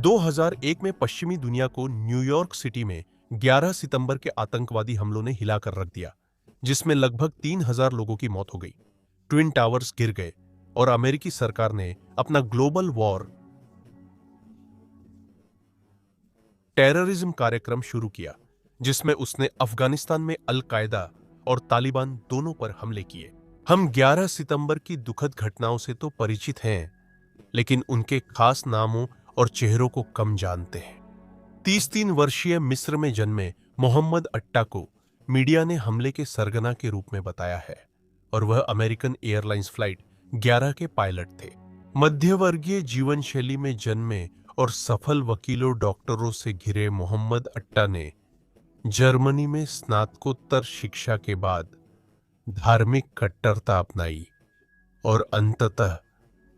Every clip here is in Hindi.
2001 में पश्चिमी दुनिया को न्यूयॉर्क सिटी में 11 सितंबर के आतंकवादी हमलों ने हिलाकर रख दिया, जिसमें लगभग 3000 लोगों की मौत हो गई। ट्विन टावर्स गिर गए और अमेरिकी सरकार ने अपना ग्लोबल वॉर टेररिज्म कार्यक्रम शुरू किया, जिसमें उसने अफगानिस्तान में अल कायदा और तालिबान दोनों पर हमले किए। हम 11 सितंबर की दुखद घटनाओं से तो परिचित हैं, लेकिन उनके खास नामों और चेहरों को कम जानते हैं। 33 वर्षीय मिस्र में जन्मे मोहम्मद अट्टा को मीडिया ने हमले के सरगना के रूप में बताया है और वह अमेरिकन एयरलाइंस फ्लाइट 11 के पायलट थे। मध्यवर्गीय जीवन शैली में जन्मे और सफल वकीलों डॉक्टरों से घिरे मोहम्मद अट्टा ने जर्मनी में स्नातकोत्तर शिक्षा के बाद धार्मिक कट्टरता अपनाई और अंततः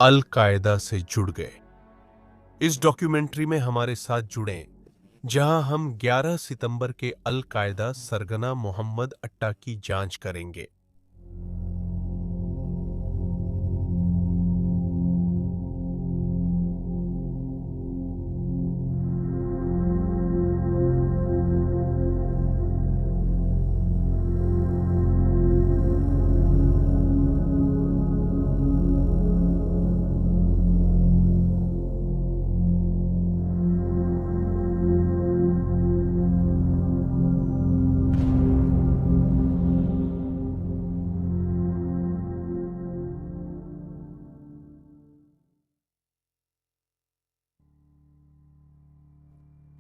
अल कायदा से जुड़ गए। इस डॉक्यूमेंट्री में हमारे साथ जुड़ें, जहां हम 11 सितंबर के अल कायदा सरगना मोहम्मद अट्टा की जांच करेंगे।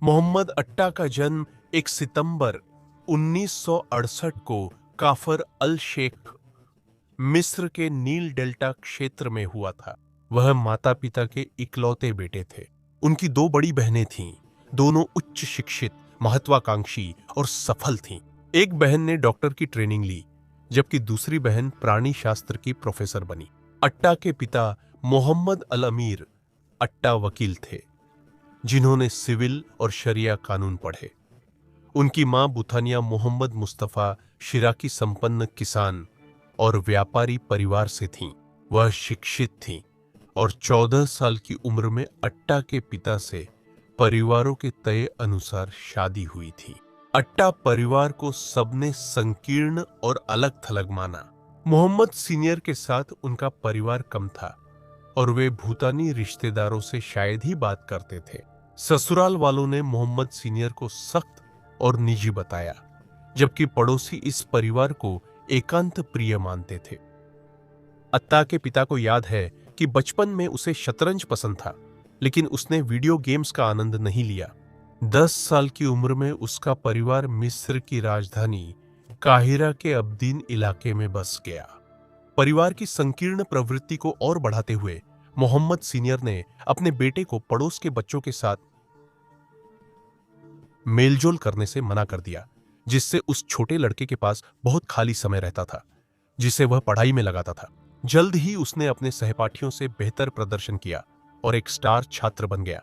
मोहम्मद अट्टा का जन्म 1 सितंबर 1968 को काफर अल शेख, मिस्र के नील डेल्टा क्षेत्र में हुआ था। वह माता पिता के इकलौते बेटे थे। उनकी 2 बड़ी बहनें थीं, दोनों उच्च शिक्षित, महत्वाकांक्षी और सफल थीं। एक बहन ने डॉक्टर की ट्रेनिंग ली, जबकि दूसरी बहन प्राणी शास्त्र की प्रोफेसर बनी। अट्टा के पिता मोहम्मद अल अमीर अट्टा वकील थे, जिन्होंने सिविल और शरिया कानून पढ़े। उनकी मां बुथानिया मोहम्मद मुस्तफा शिराकी संपन्न किसान और व्यापारी परिवार से थीं। वह शिक्षित थीं और 14 साल की उम्र में अट्टा के पिता से परिवारों के तय अनुसार शादी हुई थी। अट्टा परिवार को सबने संकीर्ण और अलग थलग माना। मोहम्मद सीनियर के साथ उनका परिवार कम था और वे भूतानी रिश्तेदारों से शायद ही बात करते थे। ससुराल वालों ने मोहम्मद सीनियर को सख्त और निजी बताया, जबकि पड़ोसी इस परिवार को एकांत प्रिय मानते थे। अत्ता के पिता को याद है कि बचपन में उसे शतरंज पसंद था, लेकिन उसने वीडियो गेम्स का आनंद नहीं लिया। 10 साल की उम्र में उसका परिवार मिस्र की राजधानी काहिरा के अब्दीन इलाके में बस गया। परिवार की संकीर्ण प्रवृत्ति को और बढ़ाते हुए मोहम्मद सीनियर ने अपने बेटे को पड़ोस के बच्चों के साथ मेलजोल करने से मना कर दिया, जिससे उस छोटे लड़के के पास बहुत खाली समय रहता था, जिसे वह पढ़ाई में लगाता था। जल्द ही उसने अपने सहपाठियों से बेहतर प्रदर्शन किया और एक स्टार छात्र बन गया।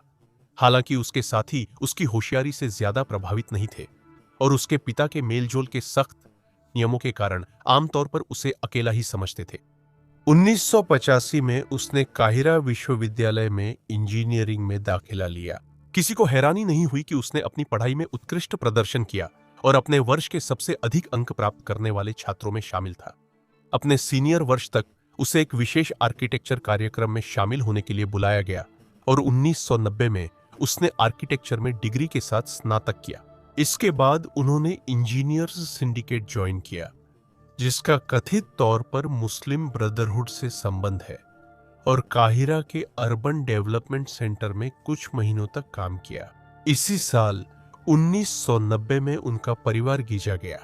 हालांकि उसके साथी उसकी होशियारी से ज्यादा प्रभावित नहीं थे और उसके पिता के मेलजोल के सख्त नियमों के कारण आमतौर पर उसे अकेला ही समझते थे। 1985 में उसने काहिरा विश्वविद्यालय में इंजीनियरिंग में दाखिला लिया। किसी को हैरानी नहीं हुई कि उसने अपनी पढ़ाई में उत्कृष्ट प्रदर्शन किया और अपने वर्ष के सबसे अधिक अंक प्राप्त करने वाले छात्रों में शामिल था। अपने सीनियर वर्ष तक उसे एक विशेष आर्किटेक्चर कार्यक्रम में शामिल होने के लिए बुलाया गया और 1990 में उसने आर्किटेक्चर में डिग्री के साथ स्नातक किया। इसके बाद उन्होंने इंजीनियर्स सिंडिकेट ज्वाइन किया, जिसका कथित तौर पर मुस्लिम ब्रदरहुड से संबंध है, और काहिरा के अर्बन डेवलपमेंट सेंटर में कुछ महीनों तक काम किया। इसी साल 1990 में उनका परिवार गीजा गया।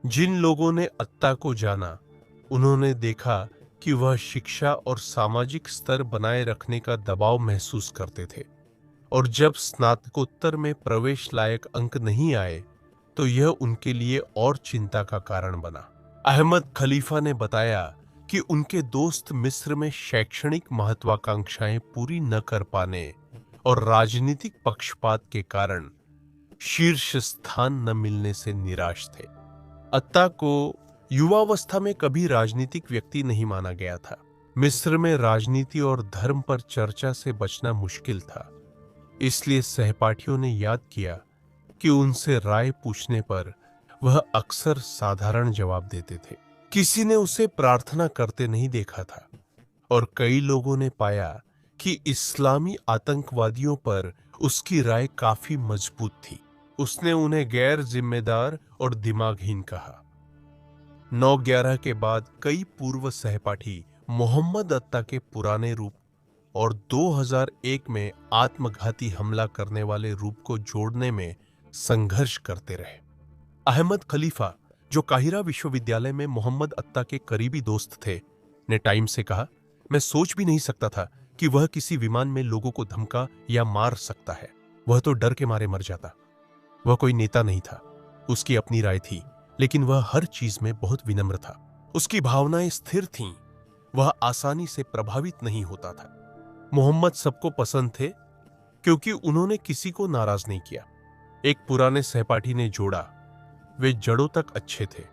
जिन लोगों ने अत्ता को जाना, उन्होंने देखा कि वह शिक्षा और सामाजिक स्तर बनाए रखने का दबाव महसूस करते थे, और जब स्नातकोत्तर में प्रवेश लायक अंक नहीं आए तो यह उनके लिए और चिंता का कारण बना। अहमद खलीफा ने बताया कि उनके दोस्त मिस्र में शैक्षणिक महत्वाकांक्षाएं पूरी न कर पाने और राजनीतिक पक्षपात के कारण शीर्ष स्थान न मिलने से निराश थे। अत्ता को युवावस्था में कभी राजनीतिक व्यक्ति नहीं माना गया था। मिस्र में राजनीति और धर्म पर चर्चा से बचना मुश्किल था इसलिए सहपाठियों ने याद किया कि उनसे राय पूछने पर वह अक्सर साधारण जवाब देते थे। किसी ने उसे प्रार्थना करते नहीं देखा था और कई लोगों ने पाया कि इस्लामी आतंकवादियों पर उसकी राय काफी मजबूत थी। उसने उन्हें गैर जिम्मेदार और दिमागहीन कहा। 9/11 के बाद कई पूर्व सहपाठी मोहम्मद अत्ता के पुराने रूप और 2001 में आत्मघाती हमला करने वाले रूप को जोड़ने में संघर्ष करते रहे। अहमद खलीफा, जो काहिरा विश्वविद्यालय में मोहम्मद अत्ता के करीबी दोस्त थे, ने टाइम से कहा, मैं सोच भी नहीं सकता था कि वह किसी विमान में लोगों को धमका या मार सकता है। वह तो डर के मारे मर जाता। वह कोई नेता नहीं था। उसकी अपनी राय थी, लेकिन वह हर चीज में बहुत विनम्र था। उसकी भावनाएं स्थिर थीं। वह आसानी से प्रभावित नहीं होता था। मोहम्मद सबको पसंद थे क्योंकि उन्होंने किसी को नाराज नहीं किया। एक पुराने सहपाठी ने जोड़ा, वे जड़ों तक अच्छे थे।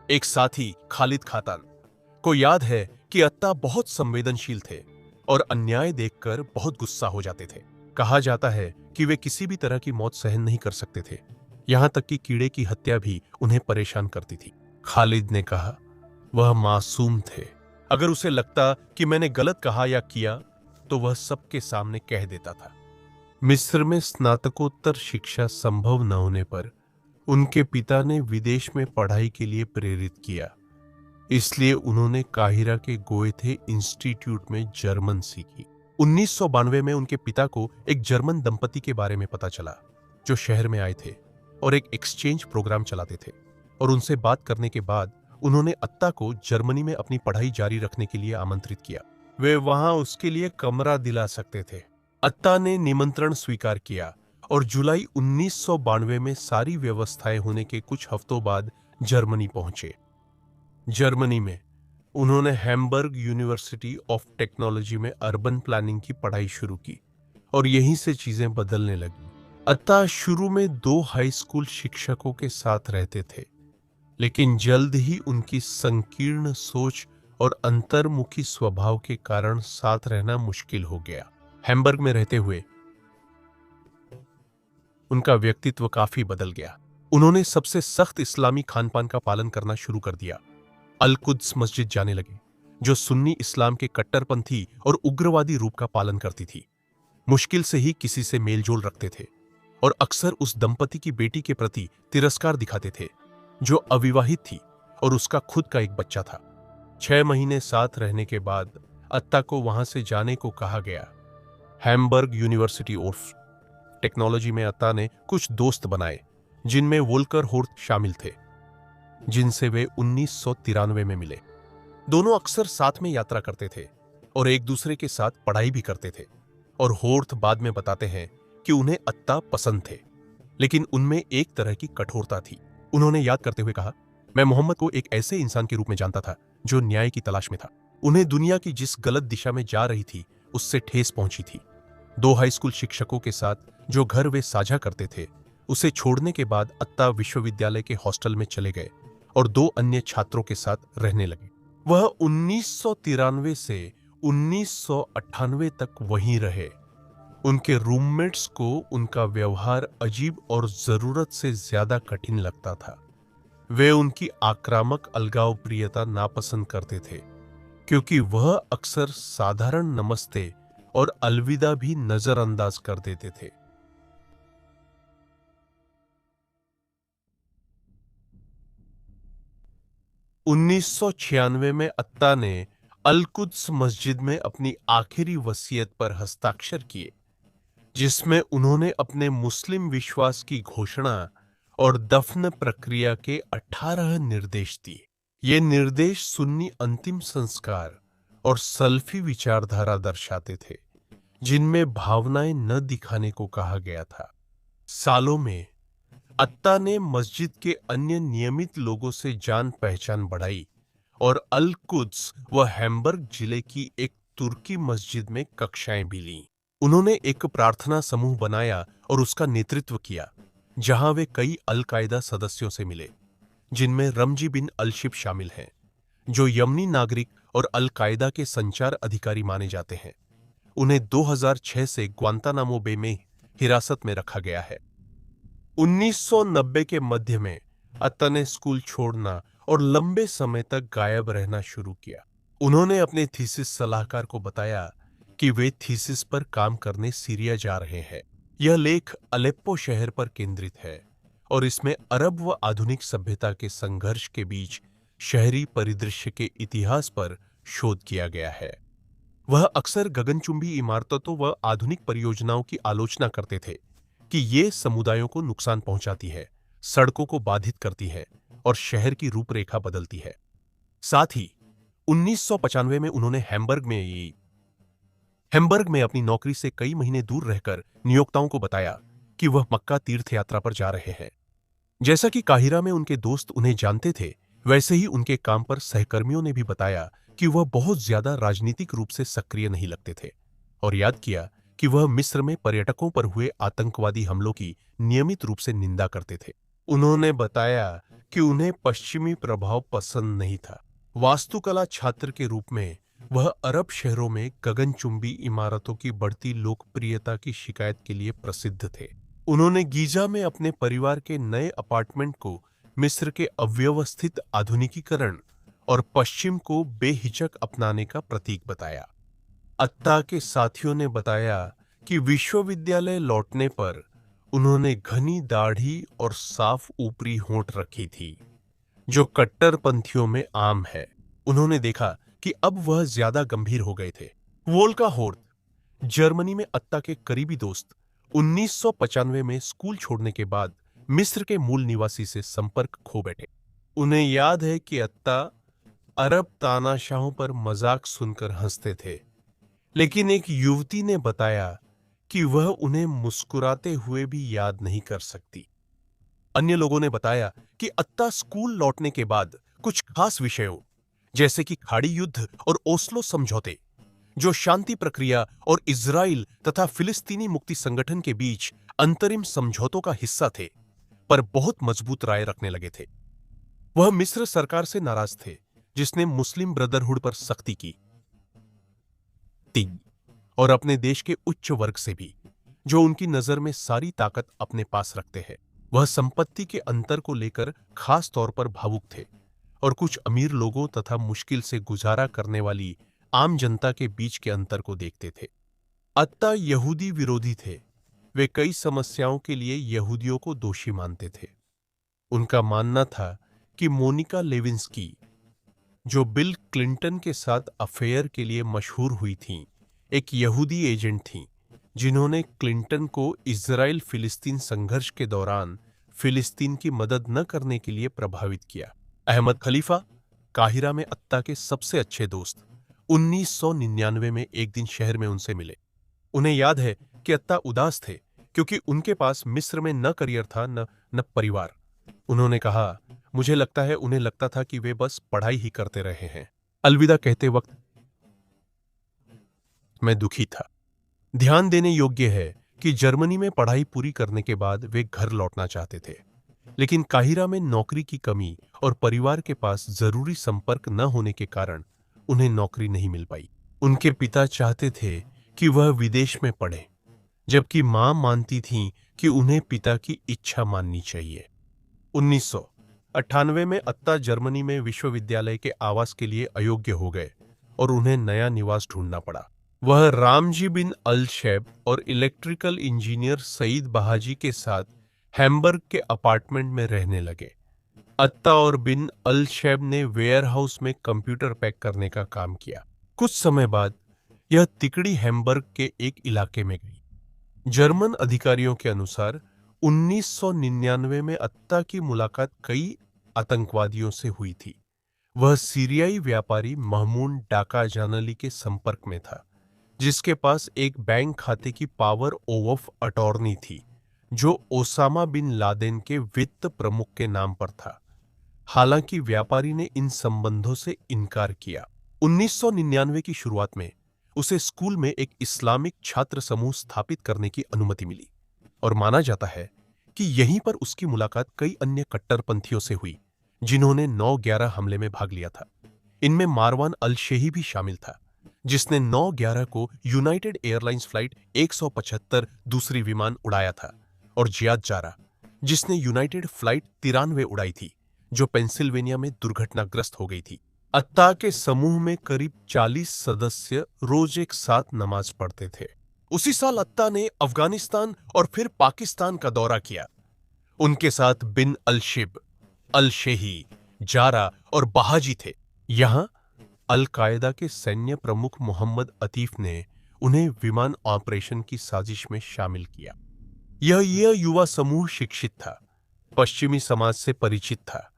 एक साथी खालिद खातान को याद है कि अत्ता बहुत संवेदनशील थे और अन्याय देखकर बहुत गुस्सा हो जाते थे। कहा जाता है कि वे किसी भी तरह की मौत सहन नहीं कर सकते थे, यहां तक कि कीड़े की हत्या भी उन्हें परेशान करती थी। खालिद ने कहा, वह मासूम थे। अगर उसे लगता कि मैंने गलत कहा या किया तो वह सबके सामने कह देता था। मिस्र में स्नातकोत्तर शिक्षा संभव न होने पर उनके पिता ने विदेश में पढ़ाई के लिए प्रेरित किया। इसलिए उन्होंने काहिरा के गोएथे इंस्टीट्यूट में जर्मन सीखी। 1992 में उनके पिता को एक जर्मन दंपति के बारे में पता चला जो शहर में आए थे और एक एक्सचेंज प्रोग्राम चलाते थे, और उनसे बात करने के बाद उन्होंने अत्ता को जर्मनी में अपनी पढ़ाई जारी रखने के लिए आमंत्रित किया। वे वहां उसके लिए कमरा दिला सकते थे। अत्ता ने निमंत्रण स्वीकार किया और जुलाई 1992 में सारी व्यवस्थाएं होने के कुछ हफ्तों बाद जर्मनी पहुंचे। जर्मनी में उन्होंने हैम्बर्ग यूनिवर्सिटी ऑफ टेक्नोलॉजी में अर्बन प्लानिंग की पढ़ाई शुरू की और यहीं से चीजें बदलने लगी। अत्ता शुरू में 2 हाई स्कूल शिक्षकों के साथ रहते थे, लेकिन जल्द ही उनकी संकीर्ण सोच और अंतर्मुखी स्वभाव के कारण साथ रहना मुश्किल हो गया। हैम्बर्ग में रहते हुए उनका व्यक्तित्व काफी बदल गया। उन्होंने सबसे सख्त इस्लामी खानपान का पालन करना शुरू कर दिया। अल-कुद्स मस्जिद जाने लगे, जो सुन्नी इस्लाम के कट्टरपंथी और उग्रवादी रूप का पालन करती थी। मुश्किल से ही किसी से मेलजोल रखते थे और अक्सर उस दंपति की बेटी के प्रति तिरस्कार दिखाते थे जो अविवाहित थी और उसका खुद का एक बच्चा था। 6 महीने साथ रहने के बाद अत्ता को वहां से जाने को कहा गया। हैम्बर्ग यूनिवर्सिटी ऑफ टेक्नोलॉजी में अत्ता ने कुछ दोस्त बनाए, जिनमें वोल्कर होर्थ शामिल थे, जिनसे वे 1993 में मिले। दोनों अक्सर साथ में यात्रा करते थे और एक दूसरे के साथ पढ़ाई भी करते थे, और होर्थ बाद में बताते हैं कि उन्हें अत्ता पसंद थे, लेकिन उनमें एक तरह की कठोरता थी। उन्होंने याद करते हुए कहा, मैं मोहम्मद को एक ऐसे इंसान के रूप में जानता था जो न्याय की तलाश में था। उन्हें दुनिया की जिस गलत दिशा में जा रही थी उससे ठेस पहुंची थी। 2 हाई स्कूल शिक्षकों के साथ जो घर वे साझा करते थे, उसे छोड़ने के बाद अत्ता विश्वविद्यालय के हॉस्टल में चले गए और 2 अन्य छात्रों के साथ रहने लगे। वह 1993 से 1998 तक वहीं रहे। उनके रूममेट्स को उनका व्यवहार अजीब और जरूरत से ज्यादा कठिन लगता था। वे उनकी आक्रामक अलगावप्रियता नापसंद करते थे, क्योंकि वह अक्सर साधारण नमस्ते और अलविदा भी नजरअंदाज कर देते थे। उन्नीस में अत्ता ने अल-कुद्स मस्जिद में अपनी आखिरी वसीयत पर हस्ताक्षर किए, जिसमें उन्होंने अपने मुस्लिम विश्वास की घोषणा और दफन प्रक्रिया के 18 निर्देश दिए। ये निर्देश सुन्नी अंतिम संस्कार और सल्फी विचारधारा दर्शाते थे, जिनमें भावनाएं न दिखाने को कहा गया था। सालों में अत्ता ने मस्जिद के अन्य नियमित लोगों से जान पहचान बढ़ाई और अल-कुद्स व हैम्बर्ग जिले की एक तुर्की मस्जिद में कक्षाएं भी लीं। उन्होंने एक प्रार्थना समूह बनाया और उसका नेतृत्व किया, जहां वे कई अल-कायदा सदस्यों से मिले, जिनमें रमजी बिन अल-शिब शामिल हैं, जो यमनी नागरिक और अल-कायदा के संचार अधिकारी माने जाते हैं। उन्हें 2006 से ग्वांतानामो बे में हिरासत में रखा गया है। 1990 के मध्य में अत्ता ने स्कूल छोड़ना और लंबे समय तक गायब रहना शुरू किया। उन्होंने अपने थीसिस सलाहकार को बताया कि वे थीसिस पर काम करने सीरिया जा रहे हैं। यह लेख अलेप्पो शहर पर केंद्रित है और इसमें अरब व आधुनिक सभ्यता के संघर्ष के बीच शहरी परिदृश्य के इतिहास पर शोध किया गया है। वह अक्सर गगनचुंबी इमारतों व आधुनिक परियोजनाओं की आलोचना करते थे कि ये समुदायों को नुकसान पहुंचाती है, सड़कों को बाधित करती है और शहर की रूपरेखा बदलती है। साथ ही 1995 में उन्होंने हैम्बर्ग में अपनी नौकरी से कई महीने दूर रहकर नियोक्ताओं को बताया कि वह मक्का तीर्थ यात्रा पर जा रहे हैं। जैसा कि काहिरा में उनके दोस्त उन्हें जानते थे, वैसे ही उनके काम पर सहकर्मियों ने भी बताया कि वह बहुत ज्यादा राजनीतिक रूप से सक्रिय नहीं लगते थे और याद किया कि वह मिस्र में पर्यटकों पर हुए आतंकवादी हमलों की नियमित रूप से निंदा करते थे। उन्होंने बताया कि उन्हें पश्चिमी प्रभाव पसंद नहीं था। वास्तुकला छात्र के रूप में वह अरब शहरों में गगनचुंबी इमारतों की बढ़ती लोकप्रियता की शिकायत के लिए प्रसिद्ध थे। उन्होंने गीजा में अपने परिवार के नए अपार्टमेंट को मिस्र के अव्यवस्थित आधुनिकीकरण और पश्चिम को बेहिचक अपनाने का प्रतीक बताया। अत्ता के साथियों ने बताया कि विश्वविद्यालय लौटने पर उन्होंने घनी दाढ़ी और साफ ऊपरी होंठ रखी थी, जो कट्टरपंथियों में आम है। उन्होंने देखा कि अब वह ज्यादा गंभीर हो गए थे। वोल्का होर्थ, जर्मनी में अत्ता के करीबी दोस्त, 1995 में स्कूल छोड़ने के बाद मिस्र के मूल निवासी से संपर्क खो बैठे। उन्हें याद है कि अत्ता अरब तानाशाहों पर मजाक सुनकर हंसते थे, लेकिन एक युवती ने बताया कि वह उन्हें मुस्कुराते हुए भी याद नहीं कर सकती। अन्य लोगों ने बताया कि अत्ता स्कूल लौटने के बाद कुछ खास विषयों जैसे कि खाड़ी युद्ध और ओस्लो समझौते, जो शांति प्रक्रिया और इजराइल तथा फिलिस्तीनी मुक्ति संगठन के बीच अंतरिम समझौतों का हिस्सा थे, पर बहुत मजबूत राय रखने लगे थे। वह मिस्र सरकार से नाराज थे, जिसने मुस्लिम ब्रदरहुड पर सख्ती की और अपने देश के उच्च वर्ग से भी, जो उनकी नजर में सारी ताकत अपने पास रखते हैं। वह संपत्ति के अंतर को लेकर खास तौर पर भावुक थे और कुछ अमीर लोगों तथा मुश्किल से गुजारा करने वाली आम जनता के बीच के अंतर को देखते थे। अत्ता यहूदी विरोधी थे। वे कई समस्याओं के लिए यहूदियों को दोषी मानते थे। उनका मानना था कि मोनिका लेविंस्की, जो बिल क्लिंटन के साथ अफेयर के लिए मशहूर हुई थीं, एक यहूदी एजेंट थीं, जिन्होंने क्लिंटन को इजराइल फिलिस्तीन संघर्ष के दौरान फिलिस्तीन की मदद न करने के लिए प्रभावित किया। अहमद खलीफा, काहिरा में अत्ता के सबसे अच्छे दोस्त, 1999 में एक दिन शहर में उनसे मिले। उन्हें याद है कि अत्ता उदास थे क्योंकि उनके पास मिस्र में न करियर था न परिवार। उन्होंने कहा, मुझे लगता है उन्हें लगता था कि वे बस पढ़ाई ही करते रहे हैं। अलविदा कहते वक्त मैं दुखी था। ध्यान देने योग्य है कि जर्मनी में पढ़ाई पूरी करने के बाद वे घर लौटना चाहते थे, लेकिन काहिरा में नौकरी की कमी और परिवार के पास जरूरी संपर्क न होने के कारण उन्हें नौकरी नहीं मिल पाई। उनके पिता चाहते थे कि वह विदेश में पढ़े, जबकि मां मानती थीं कि उन्हें पिता की इच्छा माननी चाहिए। 1998 में अत्ता जर्मनी में विश्वविद्यालय के आवास के लिए अयोग्य हो गए और उन्हें नया निवास ढूंढना पड़ा। वह रामजी बिन अल शैब और इलेक्ट्रिकल इंजीनियर सईद बहाजी के साथ हैम्बर्ग के अपार्टमेंट में रहने लगे। अत्ता और बिन अल शैब ने वेयरहाउस में कंप्यूटर पैक करने का काम किया। कुछ समय बाद यह तिकड़ी हैम्बर्ग के एक इलाके में गई। जर्मन अधिकारियों के अनुसार 1999 में अत्ता की मुलाकात कई आतंकवादियों से हुई थी। वह सीरियाई व्यापारी महमून डाका जानली के संपर्क में था, जिसके पास एक बैंक खाते की पावर ऑफ अटॉर्नी थी, जो ओसामा बिन लादेन के वित्त प्रमुख के नाम पर था। हालांकि व्यापारी ने इन संबंधों से इनकार किया। 1999 की शुरुआत में उसे स्कूल में एक इस्लामिक छात्र समूह स्थापित करने की अनुमति मिली और माना जाता है कि यहीं पर उसकी मुलाकात कई अन्य कट्टरपंथियों से हुई, जिन्होंने 9/11 हमले में भाग लिया था। इनमें मारवान अल शेही भी शामिल था, जिसने 9/11 को यूनाइटेड एयरलाइंस फ्लाइट 175 दूसरी विमान उड़ाया था, और जियाद जारा, जिसने यूनाइटेड फ्लाइट 93 उड़ाई थी, जो पेंसिल्वेनिया में दुर्घटनाग्रस्त हो गई थी। अत्ता के समूह में करीब 40 सदस्य रोज एक साथ नमाज पढ़ते थे। उसी साल अत्ता ने अफगानिस्तान और फिर पाकिस्तान का दौरा किया। उनके साथ बिन अलशिब, अल शेही, जारा और बहाजी थे। यहां अल कायदा के सैन्य प्रमुख मोहम्मद अतीफ ने उन्हें विमान ऑपरेशन की साजिश में शामिल किया। यह युवा समूह शिक्षित था, पश्चिमी समाज से परिचित था,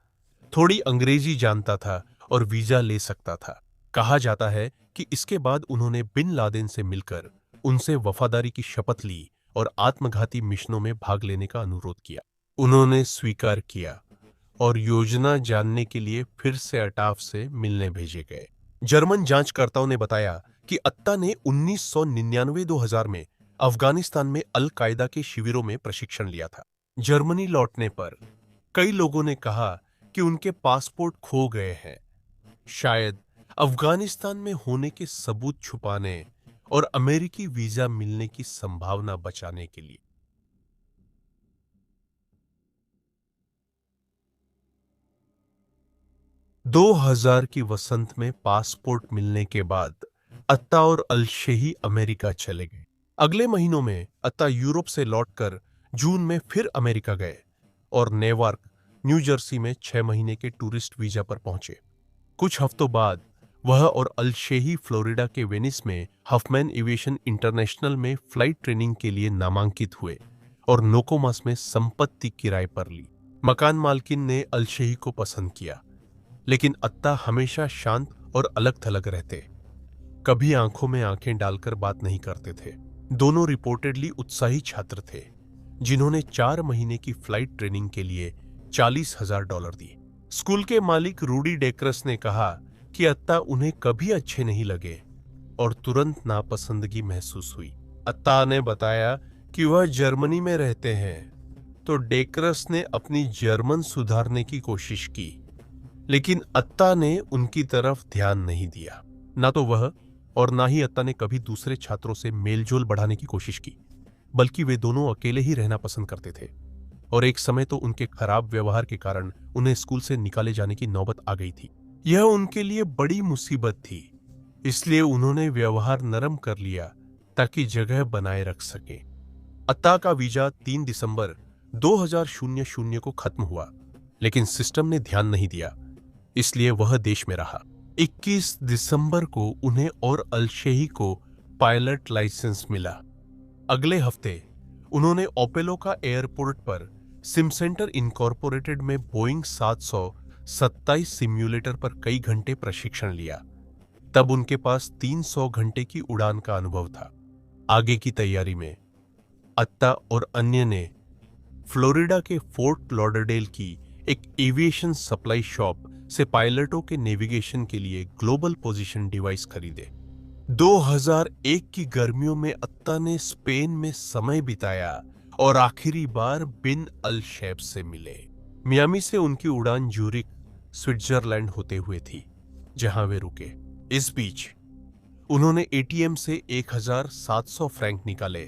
थोड़ी अंग्रेजी जानता था और वीजा ले सकता था। कहा जाता है कि इसके बाद उन्होंने बिन लादेन से मिलकर उनसे वफादारी की शपथ ली और आत्मघाती मिशनों में भाग लेने का अनुरोध किया। उन्होंने स्वीकार किया और योजना जानने के लिए फिर से अटाफ से मिलने भेजे गए। जर्मन जांचकर्ताओं ने बताया कि अत्ता ने 1999-2000 में अफगानिस्तान में अल कायदा के शिविरों में प्रशिक्षण लिया था। जर्मनी लौटने पर कई लोगों ने कहा कि उनके पासपोर्ट खो गए हैं, शायद अफगानिस्तान में होने के सबूत छुपाने और अमेरिकी वीजा मिलने की संभावना बचाने के लिए। दो 2000 की वसंत में पासपोर्ट मिलने के बाद अत्ता और अलशेही अमेरिका चले गए। अगले महीनों में अत्ता यूरोप से लौटकर जून में फिर अमेरिका गए और नेवार्क, न्यू जर्सी में 6 महीने के टूरिस्ट वीजा पर पहुंचे। कुछ हफ्तों बाद वह और अलशेही फ्लोरिडा के वेनिस में हफमैन एविएशन इंटरनेशनल में फ्लाइट ट्रेनिंग के लिए नामांकित हुए और नोकोमास में संपत्ति किराए पर ली। मकान मालकिन ने अलशेही को पसंद किया, लेकिन अत्ता हमेशा शांत और अलग थलग रहते, कभी आंखों में आंखें डालकर बात नहीं करते थे। दोनों रिपोर्टेडली उत्साही छात्र थे, जिन्होंने 4 महीने की फ्लाइट ट्रेनिंग के लिए $40,000 दिए। स्कूल के मालिक रूडी डेक्रस ने कहा कि अत्ता उन्हें कभी अच्छे नहीं लगे और तुरंत नापसंदगी महसूस हुई। अत्ता ने बताया कि वह जर्मनी में रहते हैं, तो डेक्रस ने अपनी जर्मन सुधारने की कोशिश की, लेकिन अत्ता ने उनकी तरफ ध्यान नहीं दिया। ना तो वह और ना ही अत्ता ने कभी दूसरे छात्रों से मेलजोल बढ़ाने की कोशिश की, बल्कि वे दोनों अकेले ही रहना पसंद करते थे, और एक समय तो उनके खराब व्यवहार के कारण उन्हें स्कूल से निकाले जाने की नौबत आ गई थी। यह उनके लिए बड़ी मुसीबत थी, इसलिए उन्होंने व्यवहार नरम कर लिया ताकि जगह बनाए रख सके। अत्ता का वीजा 3 दिसंबर 2000 को खत्म हुआ, लेकिन सिस्टम ने ध्यान नहीं दिया, इसलिए वह देश में रहा। 21 दिसंबर को उन्हें और अलशेही को पायलट लाइसेंस मिला। अगले हफ्ते उन्होंने ओपेलोका एयरपोर्ट पर सिम सेंटर इनकॉर्पोरेटेड में बोइंग 727 सिम्युलेटर पर कई घंटे प्रशिक्षण लिया। तब उनके पास 300 घंटे की उड़ान का अनुभव था। आगे की तैयारी में अत्ता और अन्य ने फ्लोरिडा के फोर्ट लॉडरडेल की एक एविएशन सप्लाई शॉप से पायलटों के नेविगेशन के लिए ग्लोबल पोजीशन डिवाइस खरीदे। 2001 की गर्मियों में अत्ता ने स्पेन में समय बिताया और आखिरी बार बिन अलशैब से मिले। मियामी से उनकी उड़ान ज्यूरिक, स्विट्जरलैंड होते हुए थी, जहां वे रुके। इस बीच उन्होंने एटीएम से 1700 फ्रैंक निकाले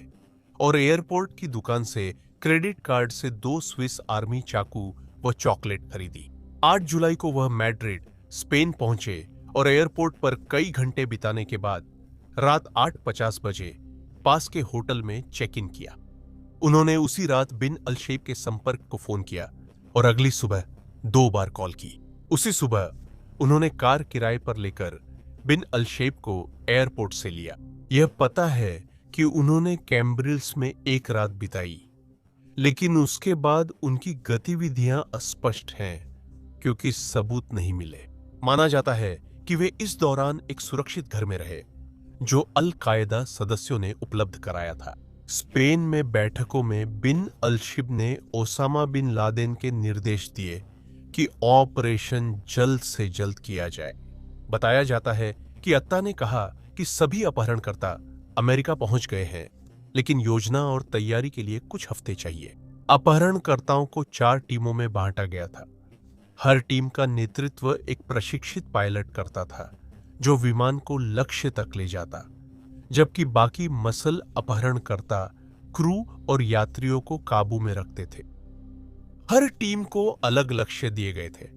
और एयरपोर्ट की दुकान से क्रेडिट कार्ड से 2 स्विस आर्मी चाकू व चॉकलेट खरीदी। 8 जुलाई को वह मैड्रिड, स्पेन पहुंचे और एयरपोर्ट पर कई घंटे बिताने के बाद रात 8:50 बजे पास के होटल में चेक इन किया। उन्होंने उसी रात बिन अलशेब के संपर्क को फोन किया और अगली सुबह 2 बार कॉल की। उसी सुबह उन्होंने कार किराए पर लेकर बिन अलशेब को एयरपोर्ट से लिया। यह पता है कि उन्होंने कैम्ब्रिल्स में 1 रात बिताई, लेकिन उसके बाद उनकी गतिविधियां अस्पष्ट हैं क्योंकि सबूत नहीं मिले। माना जाता है कि वे इस दौरान एक सुरक्षित घर में रहे, जो अल कायदा सदस्यों ने उपलब्ध कराया था। स्पेन में बैठकों में बिन अलशिब ने ओसामा बिन लादेन के निर्देश दिए कि ऑपरेशन जल्द से जल्द किया जाए। बताया जाता है कि अत्ता ने कहा कि सभी अपहरणकर्ता अमेरिका पहुंच गए हैं, लेकिन योजना और तैयारी के लिए कुछ हफ्ते चाहिए। अपहरणकर्ताओं को 4 टीमों में बांटा गया था। हर टीम का नेतृत्व एक प्रशिक्षित पायलट करता था, जो विमान को लक्ष्य तक ले जाता, जबकि बाकी मसल अपहरणकर्ता क्रू और यात्रियों को काबू में रखते थे। हर टीम को अलग लक्ष्य दिए गए थे।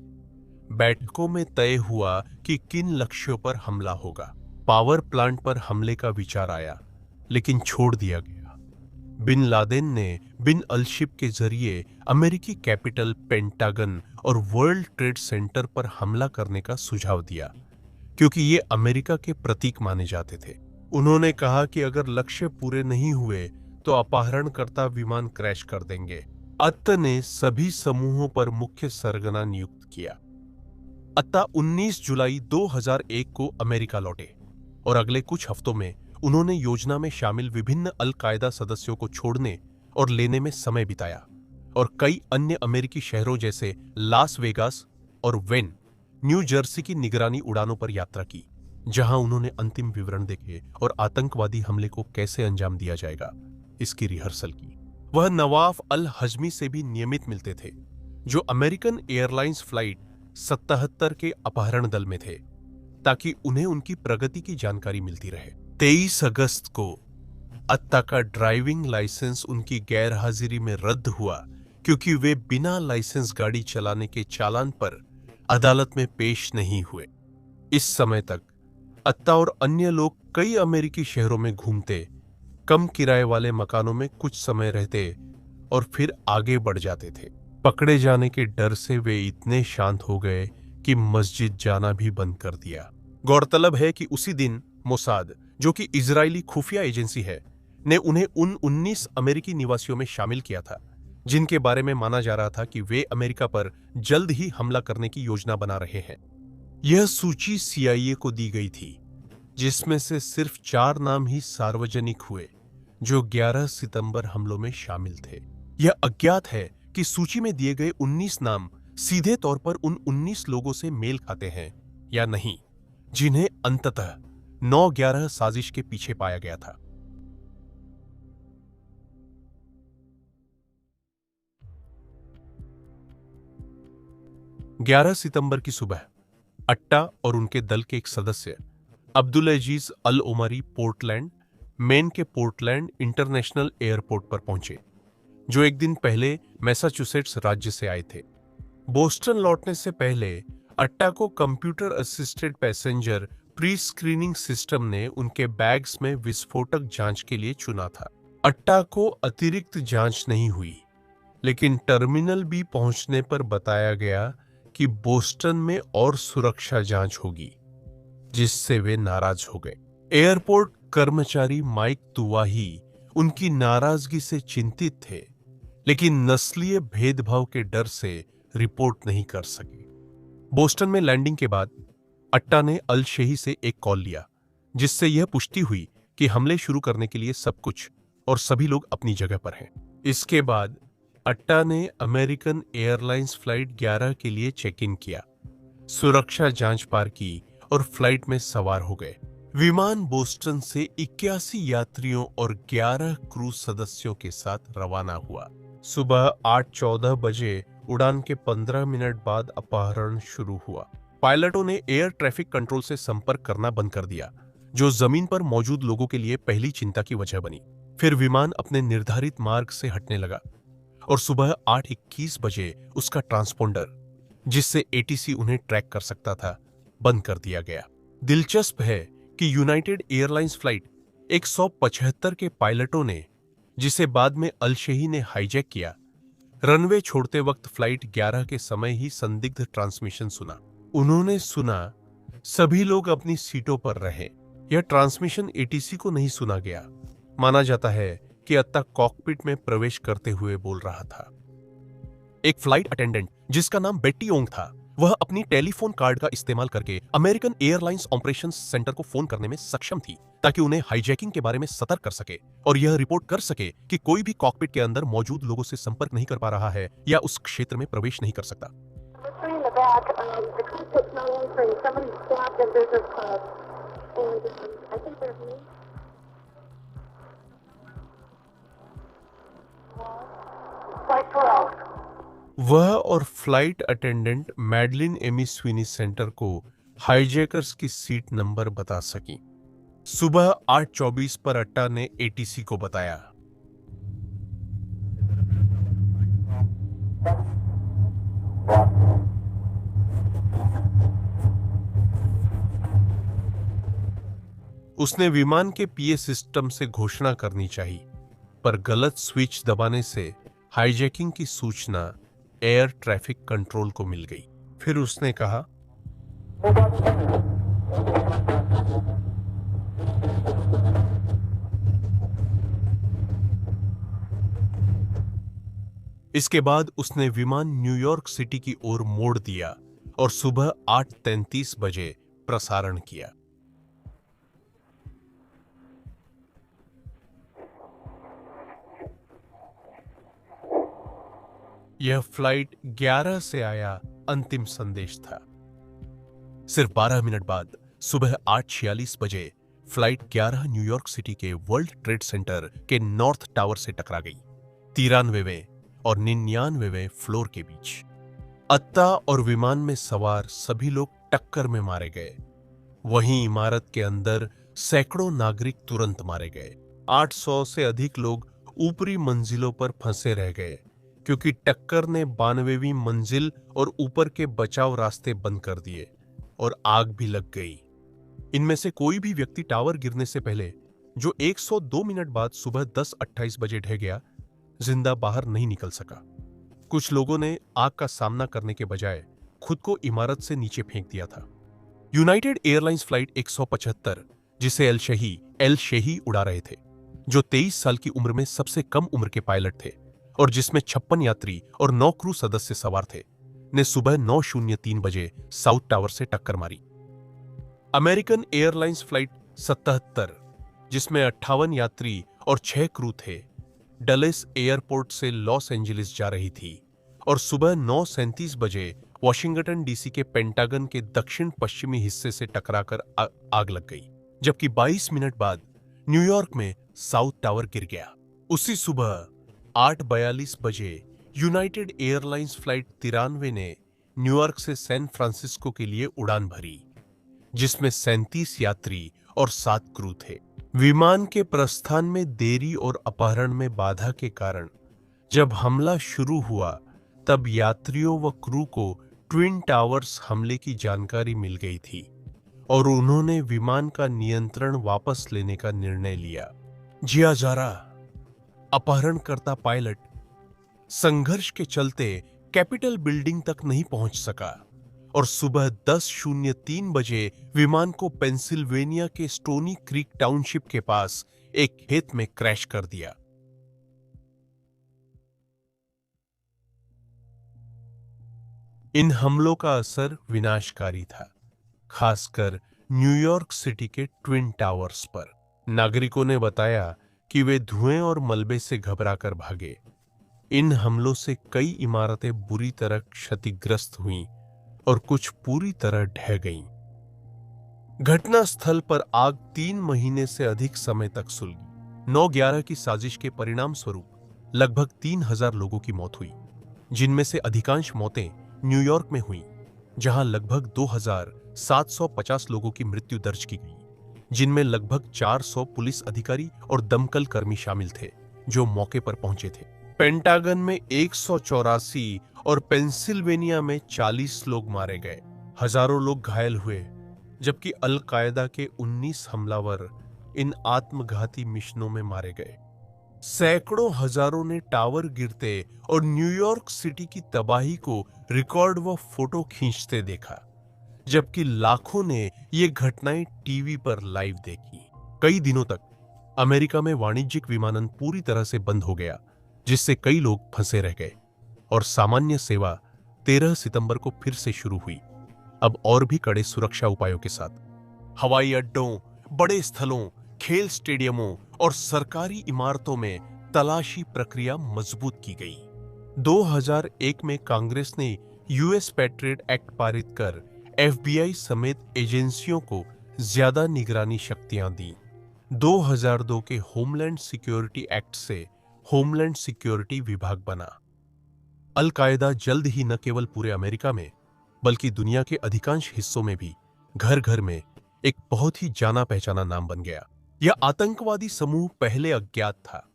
बैठकों में तय हुआ कि किन लक्ष्यों पर हमला होगा। पावर प्लांट पर हमले का विचार आया, लेकिन छोड़ दिया गया। बिन लादेन ने बिन अलशिप के जरिए अमेरिकी कैपिटल, पेंटागन और वर्ल्ड ट्रेड सेंटर पर हमला करने का सुझाव दिया, क्योंकि ये अमेरिका के प्रतीक माने जाते थे। उन्होंने कहा कि अगर लक्ष्य पूरे नहीं हुए तो अपहरणकर्ता विमान क्रैश कर देंगे। अत्ता ने सभी समूहों पर मुख्य सरगना नियुक्त किया। अत्ता 19 जुलाई 2001 को अमेरिका लौटे और अगले कुछ हफ्तों में उन्होंने योजना में शामिल विभिन्न अल कायदा सदस्यों को छोड़ने और लेने में समय बिताया और कई अन्य अमेरिकी शहरों जैसे लास वेगास और वेन, न्यू जर्सी की निगरानी उड़ानों पर यात्रा की, जहां उन्होंने अंतिम विवरण देखे और आतंकवादी हमले को कैसे अंजाम दिया जाएगा इसकी रिहर्सल की। वह नवाफ अल हजमी से भी नियमित मिलते थे, जो अमेरिकन एयरलाइंस फ्लाइट 77 के अपहरण दल में थे, ताकि उन्हें उनकी प्रगति की जानकारी मिलती रहे। 23 अगस्त को अत्ता का ड्राइविंग लाइसेंस उनकी गैर हाजिरी में रद्द हुआ, क्योंकि वे बिना लाइसेंस गाड़ी चलाने के चालान पर अदालत में पेश नहीं हुए। इस समय तक अत्ता और अन्य लोग कई अमेरिकी शहरों में घूमते, कम किराए वाले मकानों में कुछ समय रहते और फिर आगे बढ़ जाते थे। पकड़े जाने के डर से वे इतने शांत हो गए कि मस्जिद जाना भी बंद कर दिया। गौरतलब है कि उसी दिन मोसाद, जो कि इजरायली खुफिया एजेंसी है, ने उन्हें उन 19 अमेरिकी निवासियों में शामिल किया था जिनके बारे में माना जा रहा था कि वे अमेरिका पर जल्द ही हमला करने की योजना बना रहे हैं। यह सूची CIA को दी गई थी, जिसमें से सिर्फ 4 नाम ही सार्वजनिक हुए जो 11 सितंबर हमलों में शामिल थे। यह अज्ञात है कि सूची में दिए गए 19 नाम सीधे तौर पर उन 19 लोगों से मेल खाते हैं या नहीं, जिन्हें अंततः 9/11 साजिश के पीछे पाया गया था। ग्यारह सितंबर की सुबह अट्टा और उनके दल के एक सदस्य अब्दुल अजीज अल उमरी पोर्टलैंड, मेन के पोर्टलैंड इंटरनेशनल एयरपोर्ट पर पहुंचे, जो एक दिन पहले मैसाचुसेट्स राज्य से आए थे। बोस्टन लौटने से पहले अट्टा को computer assisted passenger pre screening system ने उनके बैग्स में विस्फोटक जांच के लिए चुना था। अट्टा को अतिरिक्त जांच नहीं हुई, लेकिन टर्मिनल भी पहुंचने पर बताया गया कि बोस्टन में और सुरक्षा जांच होगी, जिससे वे नाराज हो गए। एयरपोर्ट कर्मचारी माइक तुवाही उनकी नाराजगी से चिंतित थे, लेकिन नस्लीय भेदभाव के डर से रिपोर्ट नहीं कर सके। बोस्टन में लैंडिंग के बाद अट्टा ने अल शेही से एक कॉल लिया, जिससे यह पुष्टि हुई कि हमले शुरू करने के लिए सब कुछ और सभी लोग अपनी जगह पर हैं। इसके बाद अट्टा ने अमेरिकन एयरलाइंस फ्लाइट 11 के लिए चेक इन किया, सुरक्षा जांच पार की और फ्लाइट में सवार हो गए। विमान बोस्टन से 81 यात्रियों और 11 क्रू सदस्यों के साथ रवाना हुआ। सुबह 8:14 बजे उड़ान के 15 मिनट बाद अपहरण शुरू हुआ। पायलटों ने एयर ट्रैफिक कंट्रोल से संपर्क करना बंद कर दिया, जो जमीन पर मौजूद लोगों के लिए पहली चिंता की वजह बनी। फिर विमान अपने निर्धारित मार्ग से हटने लगा और सुबह 8:21 बजे उसका ट्रांसपोंडर, जिससे ATC उन्हें ट्रैक कर सकता था, बंद कर दिया गया। दिलचस्प है कि यूनाइटेड एयरलाइंस फ्लाइट 175 के पायलटों ने, जिसे बाद में अल शेही ने हाईजैक किया, रनवे छोड़ते वक्त फ्लाइट 11 के समय ही संदिग्ध ट्रांसमिशन सुना। उन्होंने सुना, सभी लोग अपनी सीटों पर रहे। यह ट्रांसमिशन ATC को नहीं सुना गया। माना जाता है कि अत्ता कॉकपिट में प्रवेश करते हुए बोल रहा था। एक फ्लाइट अटेंडेंट, जिसका नाम बेट्टी ओंग था, वह अपनी टेलीफोन कार्ड का इस्तेमाल करके अमेरिकन एयरलाइंस ऑपरेशंस सेंटर को फोन करने में सक्षम थी, ताकि उन्हें हाईजैकिंग के बारे में सतर्क कर सके और यह रिपोर्ट कर सके कि कोई भी कॉकपिट के अंदर मौजूद लोगों से संपर्क नहीं कर पा रहा है या उस क्षेत्र में प्रवेश नहीं कर सकता। वह और flight attendant Madeline Amy Sweeney center को हाईजैकर्स की सीट नंबर बता सकी। सुबह 8:24 पर अट्टा ने एटीसी को बताया। उसने विमान के पीए सिस्टम से घोषणा करनी चाहिए, पर गलत स्विच दबाने से हाईजैकिंग की सूचना एयर ट्रैफिक कंट्रोल को मिल गई। फिर उसने कहा, इसके बाद उसने विमान न्यूयॉर्क सिटी की ओर मोड़ दिया और सुबह 8:33 बजे प्रसारण किया। यह फ्लाइट 11 से आया अंतिम संदेश था। सिर्फ 12 मिनट बाद सुबह 8:46 बजे फ्लाइट 11 न्यूयॉर्क सिटी के वर्ल्ड ट्रेड सेंटर के नॉर्थ टावर से टकरा गई, 93वें और 99वें फ्लोर के बीच। अत्ता और विमान में सवार सभी लोग टक्कर में मारे गए। वहीं इमारत के अंदर सैकड़ों नागरिक तुरंत मारे गए। 800 से अधिक लोग ऊपरी मंजिलों पर फंसे रह गए, क्योंकि टक्कर ने 92वीं मंजिल और ऊपर के बचाव रास्ते बंद कर दिए और आग भी लग गई। इनमें से कोई भी व्यक्ति टावर गिरने से पहले, जो 102 मिनट बाद सुबह 10:28 बजे ढह गया, जिंदा बाहर नहीं निकल सका। कुछ लोगों ने आग का सामना करने के बजाय खुद को इमारत से नीचे फेंक दिया था। यूनाइटेड एयरलाइंस फ्लाइट 175, जिसे एल शेही उड़ा रहे थे, जो 23 साल की उम्र में सबसे कम उम्र के पायलट थे और जिसमें 56 यात्री और 9 क्रू सदस्य सवार थे, ने सुबह 9:03 बजे साउथ टावर से टक्कर मारी। अमेरिकन एयरलाइंस फ्लाइट 77, जिसमें 58 यात्री और 6 क्रू थे, डलेस एयरपोर्ट से लॉस एंजलिस जा रही थी और सुबह 9:37 बजे वॉशिंगटन डीसी के पेंटागन के दक्षिण पश्चिमी हिस्से से टकराकर आग लग गई, जबकि 22 मिनट बाद न्यूयॉर्क में साउथ टावर गिर गया। उसी सुबह 8:42 बजे यूनाइटेड एयरलाइंस फ्लाइट 93 ने न्यूयॉर्क से सैन फ्रांसिस्को के लिए उड़ान भरी, जिसमें 37 यात्री और 7 क्रू थे। विमान के प्रस्थान में देरी और अपहरण में बाधा के कारण जब हमला शुरू हुआ, तब यात्रियों व क्रू को ट्विन टावर्स हमले की जानकारी मिल गई थी और उन्होंने विमान का नियंत्रण वापस लेने का निर्णय लिया। जिया जारा, अपहरणकर्ता पायलट, संघर्ष के चलते कैपिटल बिल्डिंग तक नहीं पहुंच सका और सुबह 10:03 बजे विमान को पेंसिल्वेनिया के स्टोनी क्रीक टाउनशिप के पास एक खेत में क्रैश कर दिया। इन हमलों का असर विनाशकारी था, खासकर न्यूयॉर्क सिटी के ट्विन टावर्स पर। नागरिकों ने बताया कि वे धुएं और मलबे से घबराकर भागे। इन हमलों से कई इमारतें बुरी तरह क्षतिग्रस्त हुईं और कुछ पूरी तरह ढह गईं। घटनास्थल पर आग 3 महीने से अधिक समय तक सुलगी। 9/11 की साजिश के परिणाम स्वरूप लगभग 3000 लोगों की मौत हुई, जिनमें से अधिकांश मौतें न्यूयॉर्क में हुईं, जहां लगभग 2750 लोगों की मृत्यु दर्ज की गई, जिनमें लगभग 400 पुलिस अधिकारी और दमकल कर्मी शामिल थे, जो मौके पर पहुंचे थे। पेंटागन में 184 और पेंसिल्वेनिया में 40 लोग मारे गए। हजारों लोग घायल हुए, जबकि अल कायदा के 19 हमलावर इन आत्मघाती मिशनों में मारे गए। सैकड़ों हजारों ने टावर गिरते और न्यूयॉर्क सिटी की तबाही को रिकॉर्ड व फोटो खींचते देखा, जबकि लाखों ने ये घटनाएं टीवी पर लाइव देखी। कई दिनों तक अमेरिका में वाणिज्यिक विमानन पूरी तरह से बंद हो गया, जिससे कई लोग फंसे रह गए और सामान्य सेवा 13 सितंबर को फिर से शुरू हुई, अब और भी कड़े सुरक्षा उपायों के साथ। हवाई अड्डों, बड़े स्थलों, खेल स्टेडियमों और सरकारी इमारतों में तलाशी प्रक्रिया मजबूत की गई। 2001 में कांग्रेस ने यूएस पैट्रियट एक्ट पारित कर एफबीआई समेत एजेंसियों को ज्यादा निगरानी शक्तियां दी। 2002 के होमलैंड सिक्योरिटी एक्ट से होमलैंड सिक्योरिटी विभाग बना। अल कायदा जल्द ही न केवल पूरे अमेरिका में, बल्कि दुनिया के अधिकांश हिस्सों में भी घर घर में एक बहुत ही जाना पहचाना नाम बन गया। यह आतंकवादी समूह पहले अज्ञात था,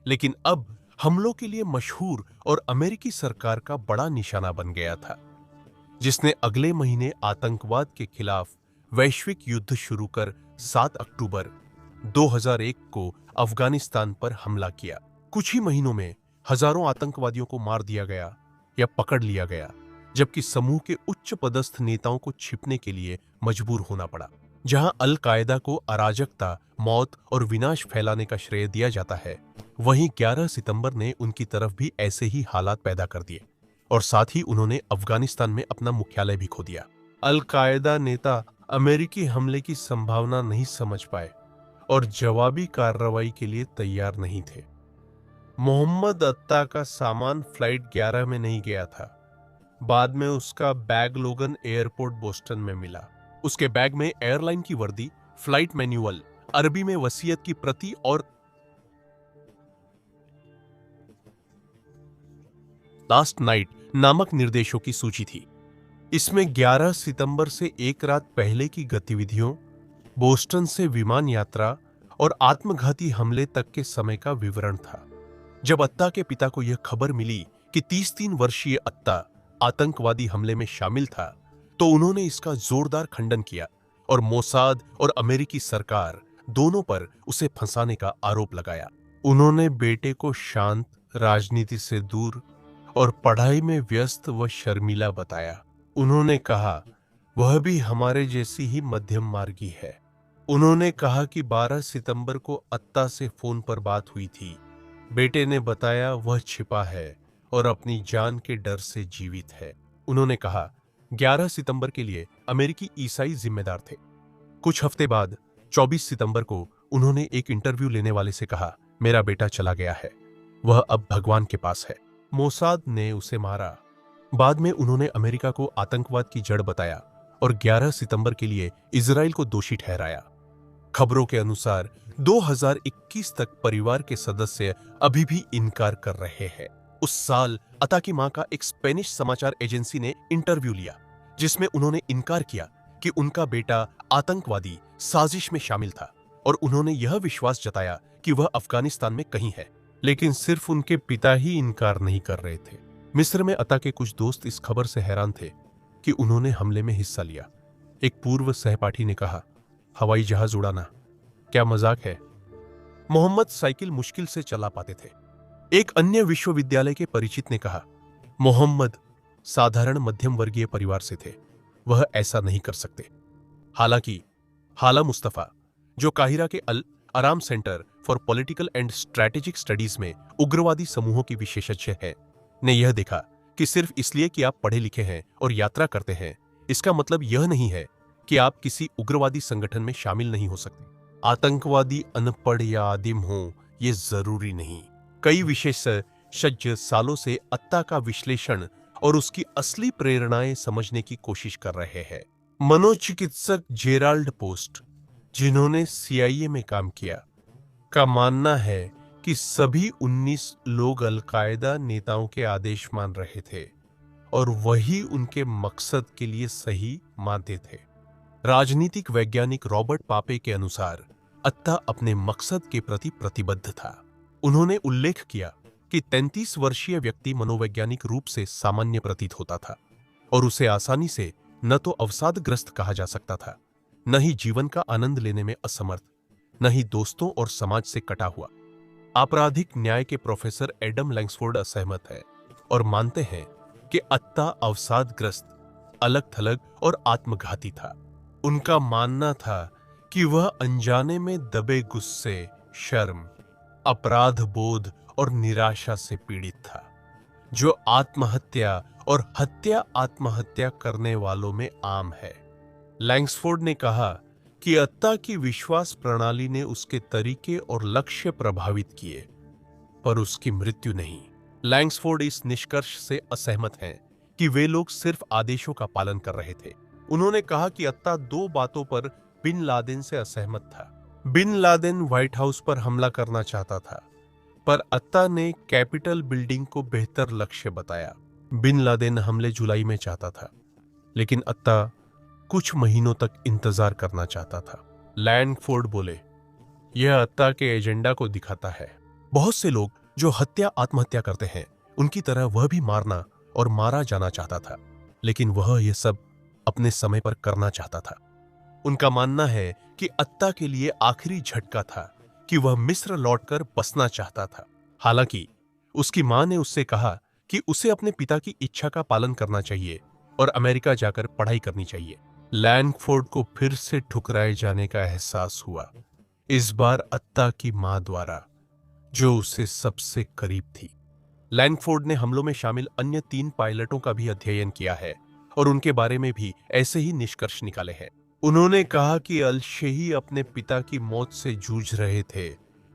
लेकिन अब हमलों के लिए मशहूर और अमेरिकी सरकार का बड़ा निशाना बन गया था, जिसने अगले महीने आतंकवाद के खिलाफ वैश्विक युद्ध शुरू कर 7 अक्टूबर 2001 को अफगानिस्तान पर हमला किया। कुछ ही महीनों में हजारों आतंकवादियों को मार दिया गया या पकड़ लिया गया, जबकि समूह के उच्च पदस्थ नेताओं को छिपने के लिए मजबूर होना पड़ा। जहां अल कायदा को अराजकता, मौत और विनाश फैलाने का श्रेय दिया जाता है, वहीं 11 सितंबर ने उनकी तरफ भी ऐसे ही हालात पैदा कर दिए और साथ ही उन्होंने अफगानिस्तान में अपना मुख्यालय भी खो दिया। अल कायदा नेता अमेरिकी हमले की संभावना नहीं समझ पाए और जवाबी कार्रवाई के लिए तैयार नहीं थे। मोहम्मद अत्ता का सामान फ्लाइट 11 में नहीं गया था। बाद में उसका बैग लोगन एयरपोर्ट बोस्टन में मिला। उसके बैग में एयरलाइन की वर्दी, फ्लाइट मैन्युअल, अरबी में वसीयत की प्रति और लास्ट नाइट नामक निर्देशों की सूची थी। इसमें 11 सितंबर से एक रात पहले की गतिविधियों, बोस्टन से विमान यात्रा और आत्मघाती हमले तक के समय का विवरण था। जब अत्ता के पिता को यह खबर मिली कि 33 वर्षीय अत्ता आतंकवादी हमले में शामिल था, तो उन्होंने इसका जोरदार खंडन किया और मोसाद और अमेरिकी सरकार दोनों पर उसे फंसाने का आरोप लगाया। उन्होंने बेटे को शांत, राजनीति से दूर और पढ़ाई में व्यस्त व शर्मीला बताया। उन्होंने कहा वह भी हमारे जैसी ही मध्यम मार्गी है। उन्होंने कहा कि 12 सितंबर को अत्ता से फोन पर बात हुई थी। बेटे ने बताया वह छिपा है और अपनी जान के डर से जीवित है। उन्होंने कहा 11 सितंबर के लिए अमेरिकी ईसाई जिम्मेदार थे। कुछ हफ्ते बाद 24 सितंबर को उन्होंने एक इंटरव्यू लेने वाले से कहा, मेरा बेटा चला गया है, वह अब भगवान के पास है, मोसाद ने उसे मारा। बाद में उन्होंने अमेरिका को आतंकवाद की जड़ बताया और 11 सितंबर के लिए इजराइल को दोषी ठहराया। खबरों के अनुसार 2021 तक परिवार के सदस्य अभी भी इनकार कर रहे हैं। उस साल अता की मां का एक स्पेनिश समाचार एजेंसी ने इंटरव्यू लिया, जिसमें उन्होंने इनकार किया कि उनका बेटा आतंकवादी साजिश में शामिल था और उन्होंने यह विश्वास जताया कि वह अफगानिस्तान में कहीं है। लेकिन सिर्फ उनके पिता ही इनकार नहीं कर रहे थे। मिस्र में अता के कुछ दोस्त इस खबर से हैरान थे कि उन्होंने हमले में हिस्सा लिया। एक पूर्व सहपाठी ने कहा, हवाई जहाज उड़ाना क्या मजाक है? मोहम्मद साइकिल मुश्किल से चला पाते थे। एक अन्य विश्वविद्यालय के परिचित ने कहा, मोहम्मद साधारण मध्यम वर्गीय परिवार से थे, वह ऐसा नहीं कर सकते। हालांकि हाला मुस्तफा, जो काहिरा के अल आराम centre for political and strategic studies में उग्रवादी समूहों की विशेषज्ञ है, ने यह देखा कि सिर्फ इसलिए कि आप पढ़े लिखे हैं और यात्रा करते हैं, इसका मतलब यह नहीं है कि आप किसी उग्रवादी संगठन में शामिल नहीं हो सकते। आतंकवादी अनपढ़ या आदिम हो, यह जरूरी नहीं। कई विशेषज्ञ सालों से अत्ता का विश्लेषण और उसकी असली प्रेरणाएं समझने की कोशिश कर रहे हैं। मनोचिकित्सक जेराल्ड पोस्ट, जिन्होंने CIA में काम किया, का मानना है कि सभी 19 लोग अल कायदा नेताओं के आदेश मान रहे थे और वही उनके मकसद के लिए सही मानते थे। राजनीतिक वैज्ञानिक रॉबर्ट पापे के अनुसार अत्ता अपने मकसद के प्रति प्रतिबद्ध था। उन्होंने उल्लेख किया कि 33 वर्षीय व्यक्ति मनोवैज्ञानिक रूप से सामान्य प्रतीत होता था और उसे आसानी से न तो अवसादग्रस्त कहा जा सकता था, न ही जीवन का आनंद लेने में असमर्थ, न ही दोस्तों और समाज से कटा हुआ। आपराधिक न्याय के प्रोफेसर एडम लैंग्सफोर्ड असहमत है और मानते हैं कि अत्ता अवसादग्रस्त, अलग-थलग और आत्मघाती था। उनका मानना था कि वह अनजाने में दबे गुस्से, शर्म, अपराध बोध और निराशा से पीड़ित था, जो आत्महत्या और हत्या आत्महत्या करने वालों में आम है। लैंग्सफोर्ड ने कहा कि अत्ता की विश्वास प्रणाली ने उसके तरीके और लक्ष्य प्रभावित किए, पर उसकी मृत्यु नहीं। लैंग्सफोर्ड इस निष्कर्ष से असहमत हैं कि वे लोग सिर्फ आदेशों का पालन कर रहे थे। उन्होंने कहा कि अत्ता 2 बातों पर बिन लादेन से असहमत था। बिन लादेन व्हाइट हाउस पर हमला करना चाहता था, पर अत्ता ने कैपिटल बिल्डिंग को बेहतर लक्ष्य बताया। बिन लादेन हमले जुलाई में चाहता था, लेकिन अत्ता कुछ महीनों तक इंतजार करना चाहता था। लैंगफोर्ड बोले, यह अत्ता के एजेंडा को दिखाता है। बहुत से लोग जो हत्या आत्महत्या करते हैं, उनकी तरह वह भी मारना और मारा जाना चाहता था, लेकिन वह यह सब अपने समय पर करना चाहता था। उनका मानना है कि अत्ता के लिए आखिरी झटका था कि वह मिस्र लौटकर बसना चाहता था। हालांकि उसकी मां ने उससे कहा कि उसे अपने पिता की इच्छा का पालन करना चाहिए और अमेरिका जाकर पढ़ाई करनी चाहिए। लैंगफोर्ड को फिर से ठुकराए जाने का एहसास हुआ, इस बार अत्ता की मां द्वारा, जो उसे सबसे करीब थी। लैंगफोर्ड ने हमलों में शामिल अन्य 3 पायलटों का भी अध्ययन किया है और उनके बारे में भी ऐसे ही निष्कर्ष निकाले हैं। उन्होंने कहा कि अल-शेही अपने पिता की मौत से जूझ रहे थे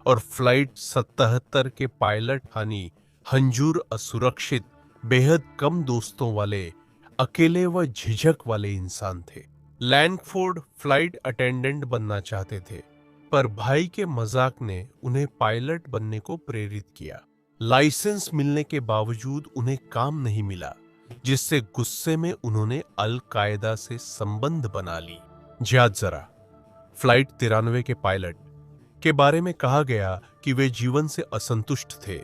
और फ्लाइट 77 के पायलट हानी हंजूर असुरक्षित, बेहद कम दोस्तों वाले, अकेले व झिझक वाले इंसान थे। लैंगफोर्ड फ्लाइट अटेंडेंट बनना चाहते थे, पर भाई के मजाक ने उन्हें पायलट बनने को प्रेरित किया। लाइसेंस मिलने के बावजूद उन्हें काम नहीं मिला, जिससे गुस्से में उन्होंने अल कायदा से संबंध बना ली। याद जरा, फ्लाइट 93 के पायलट के बारे में कहा गया कि वे जीवन से असंतुष्ट थे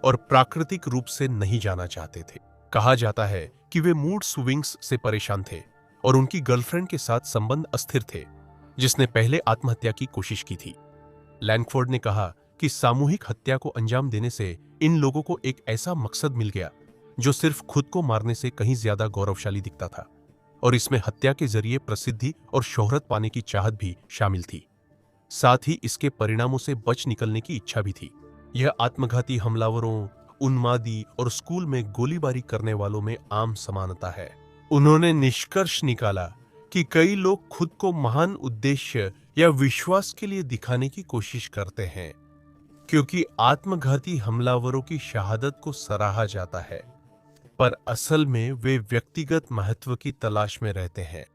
और प्राकृतिक रूप से नहीं जाना चाहते थे। कहा जाता है कि वे मूड स्विंग्स से परेशान थे और उनकी गर्लफ्रेंड के साथ संबंध अस्थिर थे, जिसने पहले आत्महत्या की कोशिश की थी। लैंगफोर्ड ने कहा कि सामूहिक हत्या को अंजाम देने से इन लोगों को एक ऐसा मकसद मिल गया जो सिर्फ खुद को मारने से कहीं ज्यादा गौरवशाली दिखता था, और इसमें हत्या के जरिए प्रसिद्धि और शोहरत पाने की चाहत भी शामिल थी। साथ ही इसके परिणामों से बच निकलने की इच्छा भी थी। यह आत्मघाती हमलावरों, उन्मादी और स्कूल में गोलीबारी करने वालों में आम समानता है। उन्होंने निष्कर्ष निकाला कि कई लोग खुद को महान उद्देश्य या विश्वास के लिए दिखाने की कोशिश करते हैं, क्योंकि आत्मघाती हमलावरों की शहादत को सराहा जाता है, पर असल में वे व्यक्तिगत महत्व की तलाश में रहते हैं।